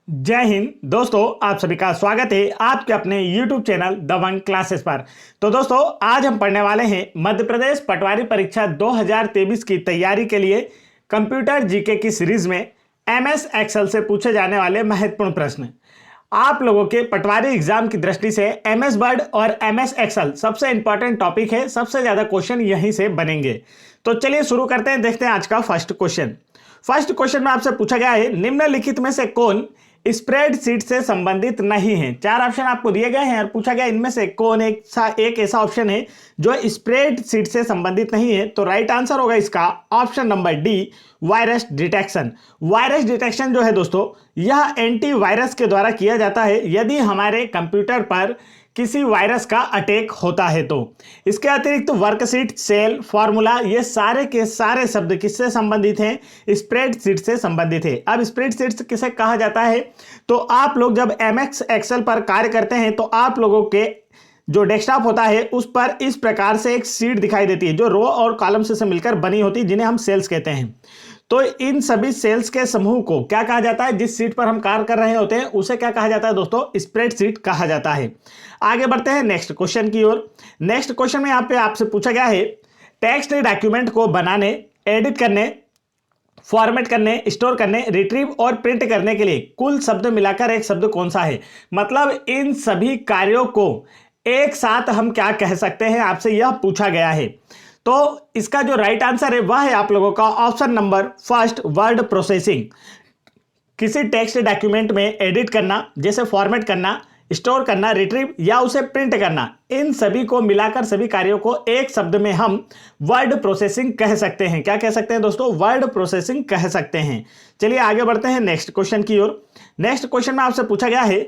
जय हिंद दोस्तों, आप सभी का स्वागत है आपके अपने YouTube चैनल दबंग क्लासेस पर। तो दोस्तों, आज हम पढ़ने वाले हैं मध्य प्रदेश पटवारी परीक्षा 2023 की तैयारी के लिए कंप्यूटर जीके की सीरीज में MS एक्सेल से पूछे जाने वाले महत्वपूर्ण प्रश्न। आप लोगों के पटवारी एग्जाम की दृष्टि से MS वर्ड और MS एक्सेल सबसे इंपॉर्टेंट टॉपिक है। सबसे ज्यादा क्वेश्चन यहीं से बनेंगे। तो चलिए शुरू करते हैं, देखते हैं आज का फर्स्ट क्वेश्चन। फर्स्ट क्वेश्चन में आपसे पूछा गया है, निम्नलिखित में से कौन स्प्रेडशीट से संबंधित नहीं है। चार ऑप्शन आपको दिए गए हैं और पूछा गया इनमें से कौन एक ऐसा ऑप्शन है जो स्प्रेडशीट से संबंधित नहीं है। तो राइट आंसर होगा इसका option number D, virus detection. Virus detection जो है दोस्तों, यह एंटीवायरस के द्वारा किया जाता है यदि हमारे कंप्यूटर पर किसी वायरस का अटैक होता है तो। इसके अतिरिक्त वर्कशीट, सेल, फॉर्मूला, ये सारे के सारे शब्द किससे संबंधित हैं? स्प्रेडशीट से संबंधित है। अब स्प्रेडशीट किसे कहा जाता है? तो आप लोग जब MS एक्सेल पर कार्य करते हैं तो आप लोगों के जो डेस्कटॉप होता है उस पर इस प्रकार से एक शीट दिखाई देती है जो रो और कॉलम से मिलकर बनी होती है, जिन्हें हम सेल्स कहते हैं। तो इन सभी सेल्स के समूह को क्या कहा जाता है? जिस शीट पर हम कार्य कर रहे होते हैं उसे क्या कहा जाता है दोस्तों? स्प्रेडशीट कहा जाता है। आगे बढ़ते हैं नेक्स्ट क्वेश्चन की ओर। नेक्स्ट क्वेश्चन में यहाँ पे आपसे पूछा गया है, टेक्स्ट डॉक्यूमेंट को बनाने, एडिट करने, फॉर्मेट करने, स्टोर करने, रिट्रीव और प्रिंट करने के लिए कुल शब्द मिलाकर एक शब्द कौन सा है? मतलब इन सभी कार्यों को एक साथ हम क्या कह सकते हैं, आपसे यह पूछा गया है। तो इसका जो राइट आंसर है वह है आप लोगों का option number first, word processing. किसी टेक्स्ट डॉक्यूमेंट में एडिट करना, जैसे फॉर्मेट करना, स्टोर करना, रिट्रीव या उसे प्रिंट करना, इन सभी को मिलाकर सभी कार्यों को एक शब्द में हम वर्ड प्रोसेसिंग कह सकते हैं। क्या कह सकते हैं दोस्तों? वर्ड प्रोसेसिंग कह सकते हैं। चलिए आगे बढ़ते हैं नेक्स्ट क्वेश्चन की ओर। नेक्स्ट क्वेश्चन में आपसे पूछा गया है,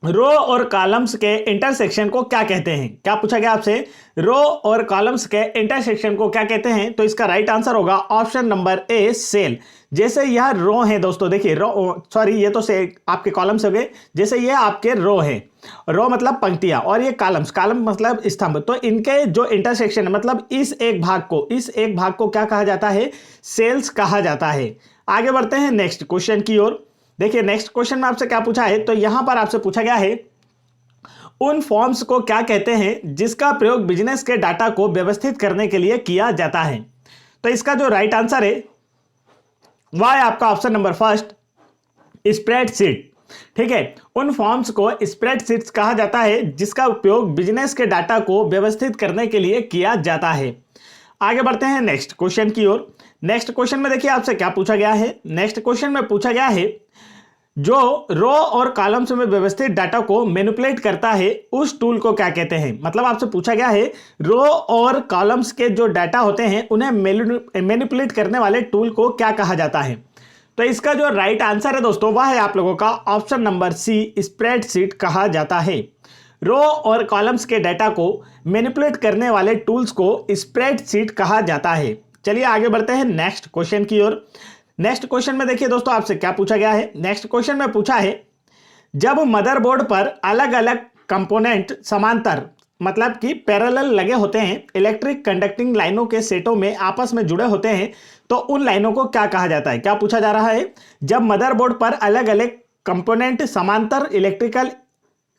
रो और कॉलम्स के इंटरसेक्शन को क्या कहते हैं? क्या पूछा गया आपसे? रो और कॉलम्स के इंटरसेक्शन को क्या कहते हैं? तो इसका राइट आंसर होगा ऑप्शन नंबर ए, सेल। जैसे यह रो है दोस्तों, देखिए रो, सॉरी ये तो से आपके कॉलम्स हो गए। जैसे ये आपके रो है, रो मतलब पंक्तियां, और ये कॉलम्स, कॉलम मतलब स्तंभ। तो इनके जो इंटरसेक्शन है, मतलब इस एक भाग को क्या कहा जाता है? सेल्स कहा जाता है। आगे बढ़ते हैं नेक्स्ट क्वेश्चन की ओर। देखिए नेक्स्ट क्वेश्चन में आपसे क्या पूछा है, तो यहां पर आपसे पूछा गया है, उन फॉर्म्स को क्या कहते हैं जिसका प्रयोग बिजनेस के डाटा को व्यवस्थित करने के लिए किया जाता है? तो इसका जो राइट आंसर है वह है आपका ऑप्शन नंबर फर्स्ट, स्प्रेडशीट। ठीक है, उन फॉर्म्स को स्प्रेडशीट्स कहा जाता है जिसका उपयोग बिजनेस के डाटा को व्यवस्थित करने के लिए किया जाता है। आगे बढ़ते हैं नेक्स्ट क्वेश्चन की ओर। नेक्स्ट क्वेश्चन में देखिए आपसे क्या पूछा गया है। नेक्स्ट क्वेश्चन में पूछा गया है, जो रो और कॉलम्स में व्यवस्थित डाटा को मैनिपुलेट करता है उस टूल को क्या कहते हैं? मतलब आपसे पूछा गया है, रो और कॉलम्स के जो डाटा होते हैं उन्हें मैनिपुलेट करने वाले टूल को क्या कहा जाता है? तो इसका जो राइट आंसर है दोस्तों वह है आप लोगों का ऑप्शन नंबर सी, स्प्रेडशीट कहा जाता है। रो और कॉलम्स के डाटा को मैनिपुलेट करने वाले टूल्स को स्प्रेडशीट कहा जाता है। चलिए आगे बढ़ते हैं नेक्स्ट क्वेश्चन की ओर। नेक्स्ट क्वेश्चन में देखिए दोस्तों आपसे क्या पूछा गया है। नेक्स्ट क्वेश्चन में पूछा है, जब मदरबोर्ड पर अलग अलग कंपोनेंट समांतर मतलब कि पैरेलल लगे होते हैं, इलेक्ट्रिक कंडक्टिंग लाइनों के सेटों में आपस में जुड़े होते हैं, तो उन लाइनों को क्या कहा जाता है? क्या पूछा जा रहा है? जब मदरबोर्ड पर अलग अलग कंपोनेंट समांतर इलेक्ट्रिकल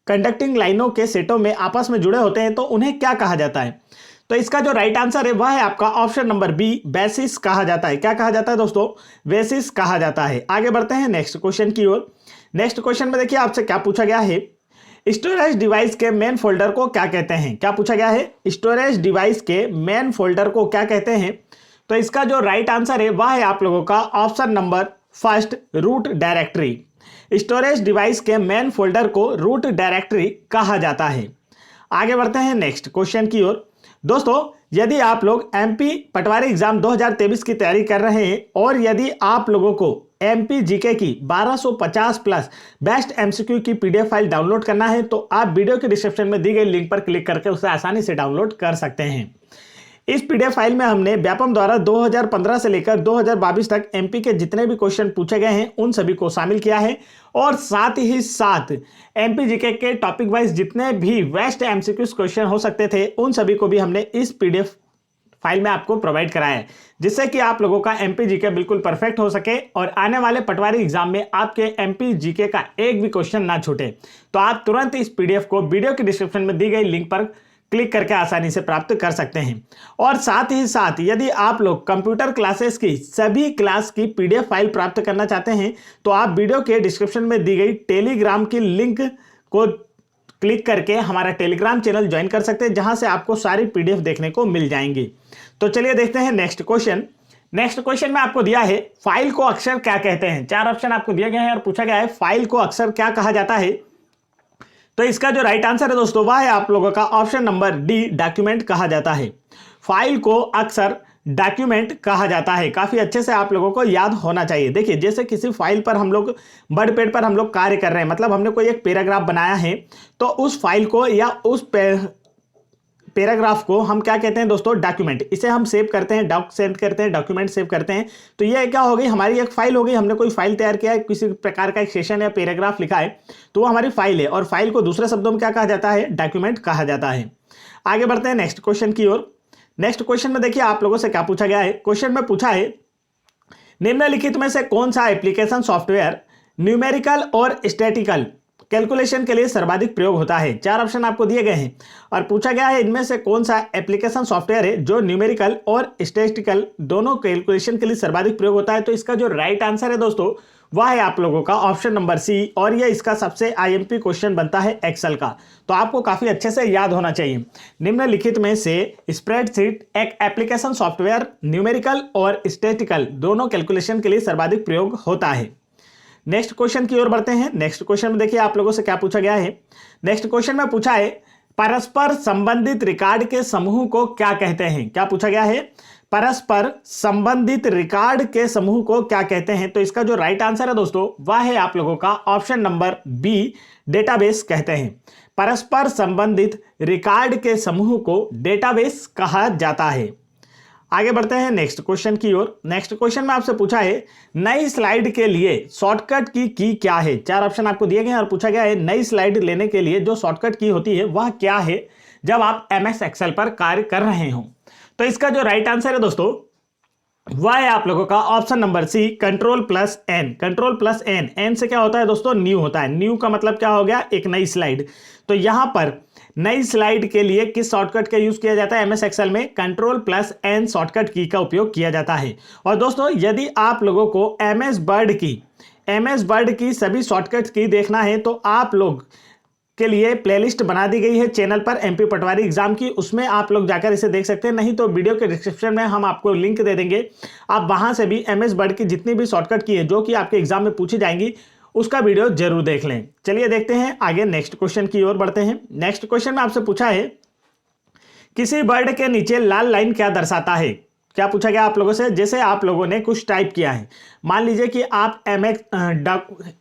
कंडक्टिंग लाइनों के सेटों में आपस में जुड़े होते हैं तो उन्हें क्या कहा जाता है? तो इसका जो राइट आंसर है वह है आपका ऑप्शन नंबर बी, बेसिस कहा जाता है। क्या कहा जाता है दोस्तों? बेसिस कहा जाता है। आगे बढ़ते हैं नेक्स्ट क्वेश्चन की ओर। नेक्स्ट क्वेश्चन में देखिए आपसे क्या पूछा गया है, स्टोरेज डिवाइस के मेन फोल्डर को क्या कहते हैं? क्या पूछा गया है? स्टोरेज डिवाइस के मेन फोल्डर को क्या कहते हैं? तो इसका जो राइट आंसर है वह है आप लोगों का option number first, root directory. Storage device के मेन फोल्डर को रूट डायरेक्टरी कहा जाता है। आगे बढ़ते हैं नेक्स्ट क्वेश्चन की ओर। दोस्तों, यदि आप लोग MP पटवारी एग्जाम 2023 की तैयारी कर रहे हैं और यदि आप लोगों को MP GK की 1250 प्लस बेस्ट MCQ की PDF फाइल डाउनलोड करना है तो आप वीडियो के डिस्क्रिप्शन में दी गई लिंक पर क्लिक करके उसे आसानी से डाउनलोड कर सकते हैं। इस PDF फाइल में हमने व्यापम द्वारा 2015 से लेकर 2022 तक MP के जितने भी क्वेश्चन पूछे गए हैं उन सभी को शामिल किया है, और साथ ही साथ MP GK के टॉपिक वाइज जितने भी बेस्ट MCQ क्वेश्चन हो सकते थे उन सभी को भी हमने इस PDF फाइल में आपको प्रोवाइड कराया है, जिससे कि आप लोगों का एमपी जीके बिल्कुल परफेक्ट हो सके और आने वाले पटवारी एग्जाम में आपके एमपी जीके का एक भी क्वेश्चन ना छूटे। तो आप तुरंत इस पीडीएफ को वीडियो के डिस्क्रिप्शन में दी गई लिंक पर क्लिक करके आसानी से प्राप्त कर सकते हैं। और साथ ही साथ यदि आप लोग कंप्यूटर क्लासेस की सभी क्लास की पीडीएफ फाइल प्राप्त करना चाहते हैं तो आप वीडियो के डिस्क्रिप्शन में दी गई टेलीग्राम की लिंक को क्लिक करके हमारा टेलीग्राम चैनल ज्वाइन कर सकते हैं, जहां से आपको सारी पीडीएफ देखने को मिल जाएंगी। तो चलिए देखते हैं नेक्स्ट क्वेश्चन। नेक्स्ट क्वेश्चन में आपको दिया है फाइल को अक्सर क्या कहते हैं। 4 ऑप्शन आपको दिए गए हैं और पूछा गया है फाइल को अक्सर क्या कहा जाता है। तो इसका जो राइट आंसर है दोस्तों वह है आप लोगों का ऑप्शन नंबर डी, डॉक्यूमेंट कहा जाता है। फाइल को अक्सर डॉक्यूमेंट कहा जाता है। काफी अच्छे से आप लोगों को याद होना चाहिए। देखिए जैसे किसी फाइल पर हम लोग वर्ड पैड पर हम लोग कार्य कर रहे हैं, मतलब हमने कोई एक पैराग्राफ बनाया है, तो उस फाइल को या उस पैराग्राफ को हम क्या कहते हैं दोस्तों, डॉक्यूमेंट। इसे हम सेव करते हैं, डॉक सेंड करते हैं, डॉक्यूमेंट सेव करते हैं। तो ये क्या हो गई, हमारी एक फाइल हो गई। हमने कोई फाइल तैयार किया है, किसी प्रकार का एक सेशन या पैराग्राफ लिखा है, तो वो हमारी फाइल है। और फाइल को दूसरे शब्दों में क्या कहा जाता है, डॉक्यूमेंट कहा जाता है। आगे बढ़ते हैं नेक्स्ट क्वेश्चन की ओर। नेक्स्ट क्वेश्चन में देखिए आप लोगों से क्या पूछा गया है। क्वेश्चन में पूछा है निम्नलिखित में से कौन सा एप्लीकेशन सॉफ्टवेयर न्यूमेरिकल और स्टैटिकल कैलकुलेशन के लिए सर्वाधिक प्रयोग होता है। 4 ऑप्शन आपको दिए गए हैं और पूछा गया है इनमें से कौन सा एप्लीकेशन सॉफ्टवेयर है जो न्यूमेरिकल और स्टैटिस्टिकल दोनों कैलकुलेशन के लिए सर्वाधिक प्रयोग होता है। तो इसका जो राइट आंसर है दोस्तों वह है आप लोगों का ऑप्शन नंबर सी, और यह इसका सबसे आईएमपी क्वेश्चन बनता है एक्सेल का। तो आपको काफी अच्छे से याद होना चाहिए। निम्नलिखित में से स्प्रेडशीट एक एप्लीकेशन सॉफ्टवेयर न्यूमेरिकल और स्टैटिस्टिकल दोनों कैलकुलेशन के लिए सर्वाधिक प्रयोग होता है। नेक्स्ट क्वेश्चन की ओर बढ़ते हैं। नेक्स्ट क्वेश्चन में देखिए आप लोगों से क्या पूछा गया है। नेक्स्ट क्वेश्चन में पूछा है परस्पर संबंधित रिकॉर्ड के समूह को क्या कहते हैं। क्या पूछा गया है, परस्पर संबंधित रिकॉर्ड के समूह को क्या कहते हैं। तो इसका जो राइट आंसर है दोस्तों वह है आप लोगों का ऑप्शन नंबर बी, डेटाबेस कहते हैं। परस्पर संबंधित रिकॉर्ड के समूह को डेटाबेस कहा जाता है। आगे बढ़ते हैं नेक्स्ट क्वेश्चन की ओर। नेक्स्ट क्वेश्चन में आपसे पूछा है नई स्लाइड के लिए शॉर्टकट की क्या है। 4 ऑप्शन आपको दिए गए हैं और पूछा गया है नई स्लाइड लेने के लिए जो शॉर्टकट की होती है वह क्या है जब आप एमएस एक्सेल पर कार्य कर रहे हो। तो इसका जो राइट आंसर है दोस्तों वह है आप लोगों का option number C, control plus N. Control plus N, N से क्या होता है दोस्तों, न्यू होता है। न्यू का मतलब क्या हो गया, एक नई स्लाइड। तो यहां पर नई स्लाइड के लिए किस शॉर्टकट का यूज किया जाता है एमएस एक्सेल में, कंट्रोल प्लस एन शॉर्टकट की का उपयोग किया जाता है। और दोस्तों यदि आप लोगों को एमएस वर्ड की सभी शॉर्टकट की देखना है तो आप लोग के लिए प्लेलिस्ट बना दी गई है चैनल पर एमपी पटवारी एग्जाम की, उसमें आप लोग जाकर इसे देख सकते हैं। नहीं तो वीडियो के डिस्क्रिप्शन में हम आपको लिंक दे देंगे, आप वहां से भी एमएस वर्ड की जितनी भी शॉर्टकट की है जो कि आपके एग्जाम में पूछी जाएंगी उसका वीडियो जरूर देख लें। चलिए देखते हैं आगे नेक्स्ट क्वेश्चन की ओर बढ़ते हैं। नेक्स्ट क्वेश्चन में आपसे पूछा है किसी वर्ड के नीचे लाल लाइन क्या दर्शाता है। क्या पूछा गया आप लोगों से, जैसे आप लोगों ने कुछ टाइप किया है, मान लीजिए कि आप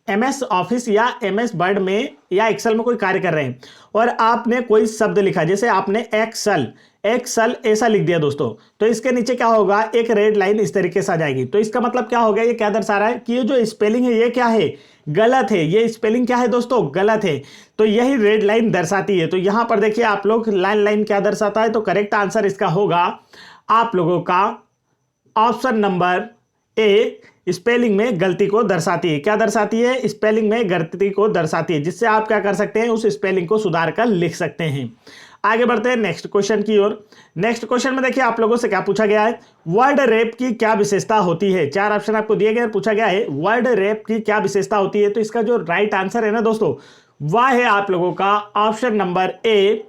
एमएस ऑफिस या एमएस वर्ड में या एक्सेल में कोई कार्य कर रहे हैं और आपने कोई शब्द लिखा, जैसे आपने एक्सेल ऐसा लिख दिया दोस्तों, तो इसके नीचे क्या होगा, एक रेड लाइन इस तरीके से आ जाएगी। तो इसका मतलब क्या हो गया, ये क्या दर्शा रहा है कि ये जो स्पेलिंग है ये क्या है, गलत है। ये स्पेलिंग क्या है दोस्तों, गलत है। तो यही रेड लाइन दर्शाती है। तो यहां पर देखिए आप लोग लाइन क्या दर्शाता है, तो करेक्ट आंसर इसका होगा आप लोगों का ऑप्शन नंबर ए, स्पेलिंग में गलती को दर्शाती है। क्या दर्शाती है, स्पेलिंग में गलती को दर्शाती है, जिससे आप क्या कर सकते हैं, उस स्पेलिंग को सुधार कर लिख सकते हैं। आगे बढ़ते हैं नेक्स्ट क्वेश्चन की ओर। नेक्स्ट क्वेश्चन में देखिए आप लोगों से क्या पूछा गया है, वर्ड रैप की क्या विशेषता होती है। 4 ऑप्शन आपको दिए गए, पूछा गया है वर्ड रैप की क्या विशेषता होती है। तो इसका जो राइट आंसर है ना दोस्तों वह है आप लोगों का ऑप्शन नंबर ए,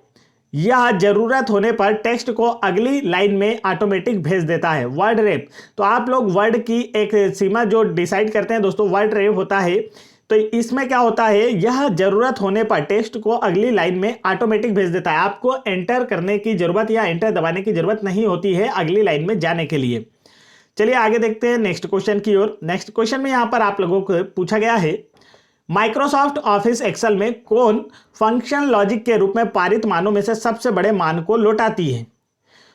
यह जरूरत होने पर टेक्स्ट को अगली लाइन में ऑटोमेटिक भेज देता है। वर्ड रैप, तो आप लोग वर्ड की एक सीमा जो डिसाइड करते हैं दोस्तों, वर्ड रैप होता है। तो इसमें क्या होता है, यह जरूरत होने पर टेक्स्ट को अगली लाइन में ऑटोमेटिक भेज देता है। आपको एंटर करने की जरूरत या एंटर दबाने की जरूरत नहीं होती है अगली लाइन में जाने के लिए। चलिए आगे देखते हैं नेक्स्ट क्वेश्चन की ओर। नेक्स्ट क्वेश्चन में यहां पर आप लोगों को पूछा गया है माइक्रोसॉफ्ट ऑफिस एक्सेल में कौन फंक्शन लॉजिक के रूप में पारित मानों में से सबसे बड़े मान को लौटाती है।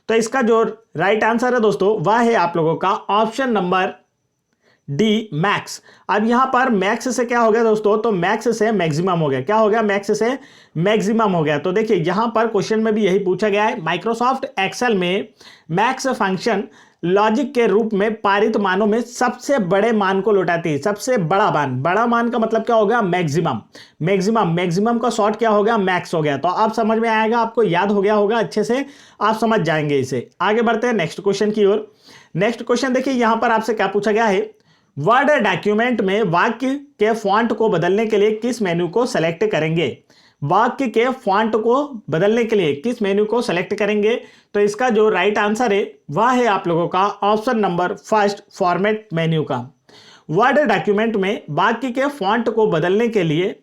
तो इसका जो राइट आंसर है दोस्तों वह है आप लोगों का ऑप्शन नंबर डी मैक्स। अब यहां पर मैक्स से क्या हो गया दोस्तों, तो मैक्स से मैक्सिमम हो गया। क्या हो गया, मैक्स से मैक्सिमम हो गया। तो देखिए यहां पर क्वेश्चन में भी यही पूछा गया है, माइक्रोसॉफ्ट एक्सेल में मैक्स फंक्शन लॉजिक के रूप में पारित मानों में सबसे बड़े मान को लौटाती है। सबसे बड़ा मान, बड़ा मान का मतलब क्या होगा, मैक्सिमम। मैक्सिमम का शॉर्ट क्या हो गया, मैक्स हो गया। तो आप समझ में आएगा, आपको याद हो गया होगा अच्छे से, आप समझ जाएंगे इसे। आगे बढ़ते हैं नेक्स्ट क्वेश्चन की ओर। नेक्स्ट क्वेश्चन देखिए यहां पर आपसे क्या पूछा गया है, वर्ड डॉक्यूमेंट में वाक्य के फॉन्ट को बदलने के लिए किस मेन्यू को सेलेक्ट करेंगे। वाक्य के फॉन्ट को बदलने के लिए किस मेन्यू को सेलेक्ट करेंगे। तो इसका जो राइट आंसर है वह है आप लोगों का option number first, format menu का। वर्ड डॉक्यूमेंट में वाक्य के फॉन्ट को बदलने के लिए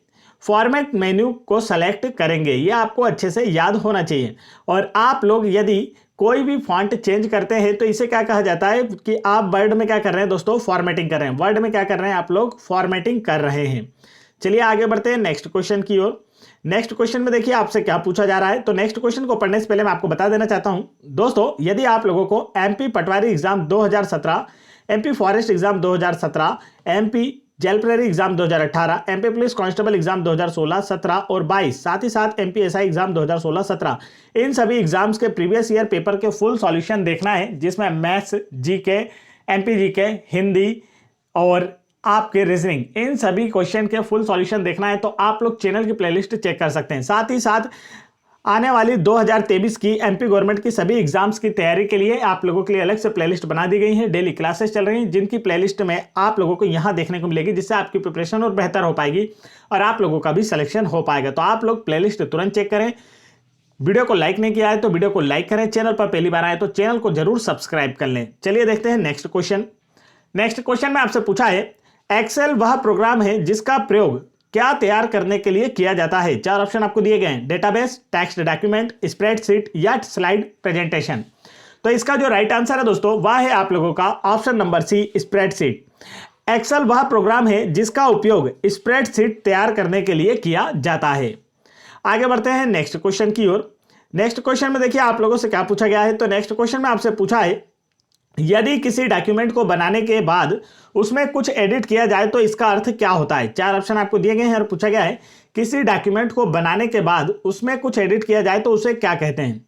फॉर्मेट मेन्यू को सेलेक्ट करेंगे। यह आपको अच्छे से याद होना चाहिए। और आप लोग यदि कोई भी फॉन्ट चेंज करते हैं तो इसे क्या कहा जाता है कि आप वर्ड में क्या कर रहे हैं दोस्तों, फॉर्मेटिंग कर रहे हैं। वर्ड में क्या कर रहे हैं आप लोग, फॉर्मेटिंग कर रहे हैं। चलिए आगे बढ़ते हैं नेक्स्ट क्वेश्चन की ओर। नेक्स्ट क्वेश्चन में देखिए आपसे क्या पूछा जा रहा है। तो नेक्स्ट क्वेश्चन को पढ़ने से पहले मैं आपको बता देना चाहता हूं दोस्तों, यदि आप लोगों को MP patwari exam 2017, MP forest exam 2017, MP jail प्रेरी exam 2018, MP police constable exam 2016, 17 और 22, साथ ही साथ एमपी एसआई एग्जाम 2016, 17, इन सभी एग्जाम्स के प्रीवियस ईयर पेपर के फुल सॉल्यूशन देखना है, जिसमें maths, GK, MP GK, Hindi और आपके रीजनिंग, इन सभी क्वेश्चन के फुल सॉल्यूशन देखना है तो आप लोग चैनल की प्लेलिस्ट चेक कर सकते हैं। साथ ही साथ आने वाली 2023 की एमपी गवर्नमेंट की सभी एग्जाम्स की तैयारी के लिए आप लोगों के लिए अलग से प्लेलिस्ट बना दी गई है। डेली क्लासेस चल रही हैं, जिनकी प्लेलिस्ट में आप लोगों को यहां देखने को मिलेगी, जिससे आपकी प्रिपरेशन और बेहतर हो पाएगी और आप लोगों का भी सिलेक्शन हो पाएगा। तो आप लोग प्लेलिस्ट तुरंत चेक करें। वीडियो को लाइक नहीं किया है तो वीडियो को लाइक करें, चैनल पर पहली बार आए तो चैनल को जरूर सब्सक्राइब कर लें। चलिए देखते हैं नेक्स्ट क्वेश्चन। नेक्स्ट क्वेश्चन में आपसे पूछा है, एक्सेल वह प्रोग्राम है जिसका प्रयोग क्या तैयार करने के लिए किया जाता है। चार ऑप्शन आपको दिए गए हैं, डेटाबेस, टेक्स्ट डॉक्यूमेंट, स्प्रेडशीट या स्लाइड प्रेजेंटेशन। तो इसका जो राइट आंसर है दोस्तों वह है आप लोगों का option number C, spreadsheet. Excel वह प्रोग्राम है जिसका उपयोग स्प्रेडशीट तैयार करने के लिए किया जाता है। आगे बढ़ते हैं नेक्स्ट क्वेश्चन की ओर। नेक्स्ट क्वेश्चन में देखिए आप लोगों से क्या पूछा गया है। तो नेक्स्ट क्वेश्चन में आपसे पूछा है, यदि किसी डॉक्यूमेंट को बनाने के बाद उसमें कुछ एडिट किया जाए तो इसका अर्थ क्या होता है। चार ऑप्शन आपको दिए गए हैं और पूछा गया है, किसी डॉक्यूमेंट को बनाने के बाद उसमें कुछ एडिट किया जाए तो उसे क्या कहते हैं।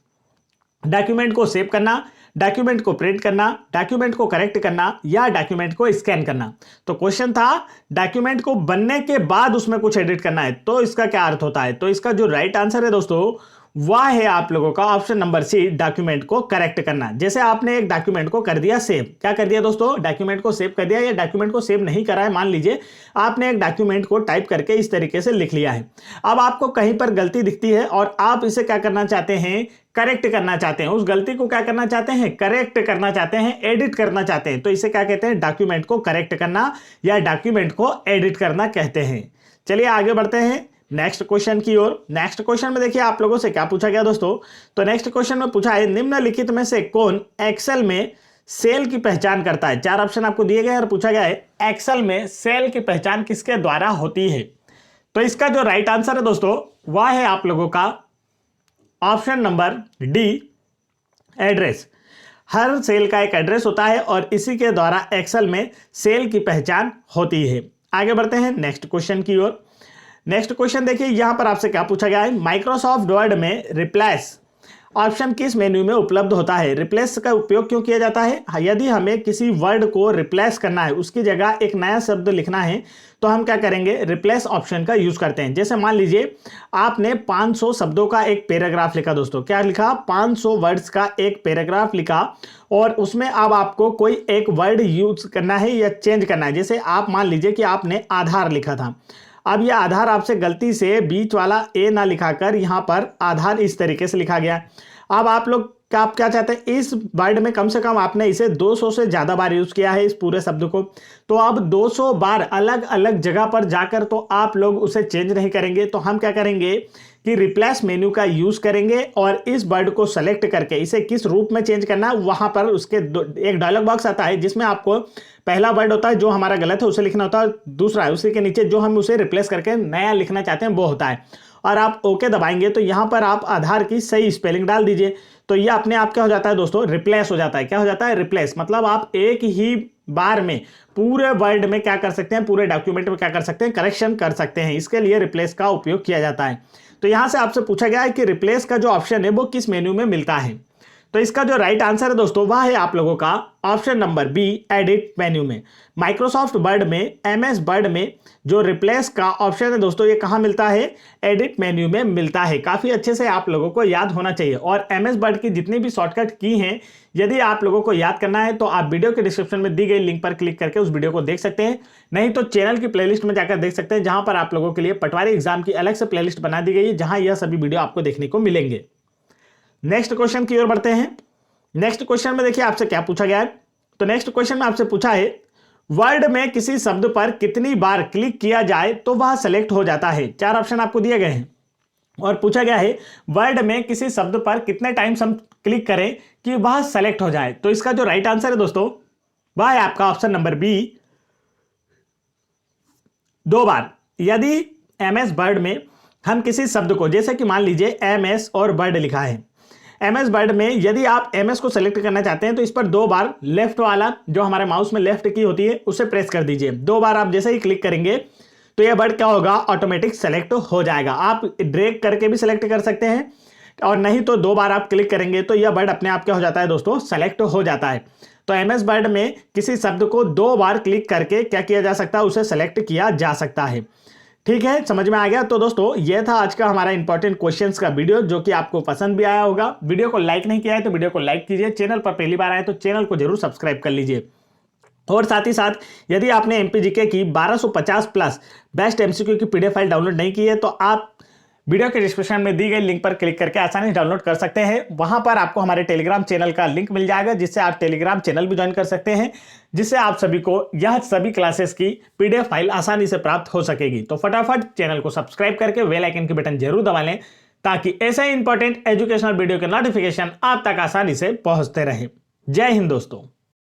डॉक्यूमेंट को सेव करना, डॉक्यूमेंट को प्रिंट करना, डॉक्यूमेंट को करेक्ट करना या डॉक्यूमेंट को स्कैन करना। तो क्वेश्चन था डॉक्यूमेंट को बनने के बाद उसमें कुछ एडिट करना है तो इसका क्या अर्थ होता है। तो इसका जो राइट आंसर है दोस्तों वह है आप लोगों का ऑप्शन नंबर सी, डॉक्यूमेंट को करेक्ट करना। जैसे आपने एक डॉक्यूमेंट को कर दिया सेव, क्या कर दिया दोस्तों, डॉक्यूमेंट को सेव कर दिया, या डॉक्यूमेंट को सेव नहीं करा है, मान लीजिए आपने एक डॉक्यूमेंट को टाइप करके इस तरीके से लिख लिया है। अब आपको कहीं पर गलती दिखती है और आप इसे क्या करना चाहते हैं, करेक्ट करना चाहते हैं। उस गलती को क्या करना चाहते हैं, करेक्ट करना चाहते हैं, एडिट करना चाहते हैं। तो इसे क्या कहते हैं, डॉक्यूमेंट को करेक्ट करना या डॉक्यूमेंट को एडिट करना कहते हैं। चलिए आगे बढ़ते हैं नेक्स्ट क्वेश्चन की ओर। नेक्स्ट क्वेश्चन में देखिए आप लोगों से क्या पूछा गया दोस्तों। तो नेक्स्ट क्वेश्चन में पूछा है, निम्नलिखित में से कौन एक्सेल में सेल की पहचान करता है। चार ऑप्शन आपको दिए गए और पूछा गया है, एक्सेल में सेल की पहचान किसके द्वारा होती है। तो इसका जो राइट आंसर है दोस्तों वह है आप लोगों का ऑप्शन नंबर डी, एड्रेस। हर सेल का एक एड्रेस होता है और इसी के द्वारा एक्सेल में सेल की पहचान होती है। आगे बढ़ते हैं नेक्स्ट क्वेश्चन की ओर। नेक्स्ट क्वेश्चन देखिए यहां पर आपसे क्या पूछा गया है, माइक्रोसॉफ्ट वर्ड में रिप्लेस ऑप्शन किस मेन्यू में उपलब्ध होता है। रिप्लेस का उपयोग क्यों किया जाता है, यदि हमें किसी वर्ड को रिप्लेस करना है, उसकी जगह एक नया शब्द लिखना है तो हम क्या करेंगे, रिप्लेस ऑप्शन का यूज करते हैं। जैसे मान लीजिए आपने 500 शब्दों का एक पैराग्राफ लिखा दोस्तों, क्या लिखा, 500 वर्ड्स का एक पैराग्राफ लिखा और उसमें अब आपको कोई एक वर्ड यूज करना है या चेंज करना है। जैसे आप मान लीजिए कि आपने आधार लिखा था, अब यह आधार आपसे गलती से बीच वाला ए ना लिखाकर यहां पर आधार इस तरीके से लिखा गया। अब आप लोग आप क्या चाहते हैं, इस वर्ड में कम से कम आपने इसे 200 से ज़्यादा बार यूज़ किया है इस पूरे शब्द को, तो अब 200 बार अलग अलग जगह पर जाकर तो आप लोग उसे चेंज नहीं करेंगे। तो हम क्या करेंगे कि रिप्लेस मेन्यू का यूज़ करेंगे और इस वर्ड को सेलेक्ट करके इसे किस रूप में चेंज करना है, वहाँ पर उसके एक डायलॉग बॉक्स आता है जिसमें आपको पहला वर्ड होता है जो हमारा गलत है उसे लिखना होता है, दूसरा है उसी के नीचे जो हम उसे रिप्लेस करके नया लिखना चाहते हैं वो होता है, और आप ओके दबाएंगे तो यहाँ पर आप आधार की सही स्पेलिंग डाल दीजिए तो ये अपने आप क्या हो जाता है दोस्तों, रिप्लेस हो जाता है। क्या हो जाता है, रिप्लेस। मतलब आप एक ही बार में पूरे वर्ड में क्या कर सकते हैं, पूरे डॉक्यूमेंट में क्या कर सकते हैं, करेक्शन कर सकते हैं। इसके लिए रिप्लेस का उपयोग किया जाता है। तो यहां से आपसे पूछा गया है कि रिप्लेस का जो ऑप्शन है वो किस मेन्यू में मिलता है। तो इसका जो राइट आंसर है दोस्तों वह है आप लोगों का option number B, edit menu में। माइक्रोसॉफ्ट वर्ड में, एमएस वर्ड में जो रिप्लेस का ऑप्शन है दोस्तों ये कहां मिलता है, एडिट मेन्यू में मिलता है। काफी अच्छे से आप लोगों को याद होना चाहिए। और एमएस वर्ड की जितनी भी शॉर्टकट की हैं यदि आप लोगों को याद करना है तो आप वीडियो के डिस्क्रिप्शन में दी गई लिंक पर क्लिक करके उस वीडियो को देख सकते हैं, नहीं तो चैनल की प्लेलिस्ट में जाकर देख सकते हैं जहां पर आप लोगों के लिए पटवारी एग्जाम की अलग से प्लेलिस्ट बना दी गई है जहां यह सभी वीडियो आपको देखने को मिलेंगे। नेक्स्ट क्वेश्चन की ओर बढ़ते हैं। नेक्स्ट क्वेश्चन में देखिए आपसे क्या पूछा गया है। तो नेक्स्ट क्वेश्चन में आपसे पूछा है वर्ड में किसी शब्द पर कितनी बार क्लिक किया जाए तो वह सेलेक्ट हो जाता है। 4 ऑप्शन आपको दिए गए हैं और पूछा गया है वर्ड में किसी शब्द पर कितने टाइम्स हम क्लिक करें कि वह सेलेक्ट हो जाए। तो इसका जो राइट आंसर है दोस्तों वह है आपका ऑप्शन नंबर बी, 2 बार। यदि एमएस वर्ड में हम किसी शब्द को, जैसे कि मान लीजिए एमएस और वर्ड लिखा है, एमएस वर्ड में यदि आप एमएस को सेलेक्ट करना चाहते हैं तो इस पर 2 बार लेफ्ट वाला जो हमारे माउस में लेफ्ट की होती है उसे प्रेस कर दीजिए। 2 बार आप जैसे ही क्लिक करेंगे तो यह वर्ड क्या होगा, ऑटोमेटिक सेलेक्ट हो जाएगा। आप ड्रैग करके भी सिलेक्ट कर सकते हैं और नहीं तो 2 बार आप क्लिक करेंगे तो यह वर्ड अपने आप क्या हो जाता है दोस्तों, सेलेक्ट हो जाता है। तो एमएस वर्ड में किसी शब्द को 2 बार क्लिक करके क्या किया जा सकता है, उसे सेलेक्ट किया जा सकता है। ठीक है, समझ में आ गया। तो दोस्तों ये था आज का हमारा इंपॉर्टेंट क्वेश्चंस का वीडियो जो कि आपको पसंद भी आया होगा। वीडियो को लाइक नहीं किया है तो वीडियो को लाइक कीजिए, चैनल पर पहली बार आए तो चैनल को जरूर सब्सक्राइब कर लीजिए। और साथ ही साथ यदि आपने एमपीजीके की 1250 प्लस बेस्ट एमसीक्यू की पीडीएफ फाइल डाउनलोड नहीं की है तो आप वीडियो के डिस्क्रिप्शन में दी गई लिंक पर क्लिक करके आसानी से डाउनलोड कर सकते हैं। वहां पर आपको हमारे टेलीग्राम चैनल का लिंक मिल जाएगा जिससे आप टेलीग्राम चैनल भी ज्वाइन कर सकते हैं, जिससे आप सभी को यह सभी क्लासेस की पीडीएफ फाइल आसानी से प्राप्त हो सकेगी। तो फटाफट चैनल को सब्सक्राइब करके बेल आइकन के बटन जरूर दबा लें ताकि ऐसे ही इंपॉर्टेंट एजुकेशनल वीडियो के नोटिफिकेशन आप तक आसानी से पहुंचते रहे। जय हिंद दोस्तों।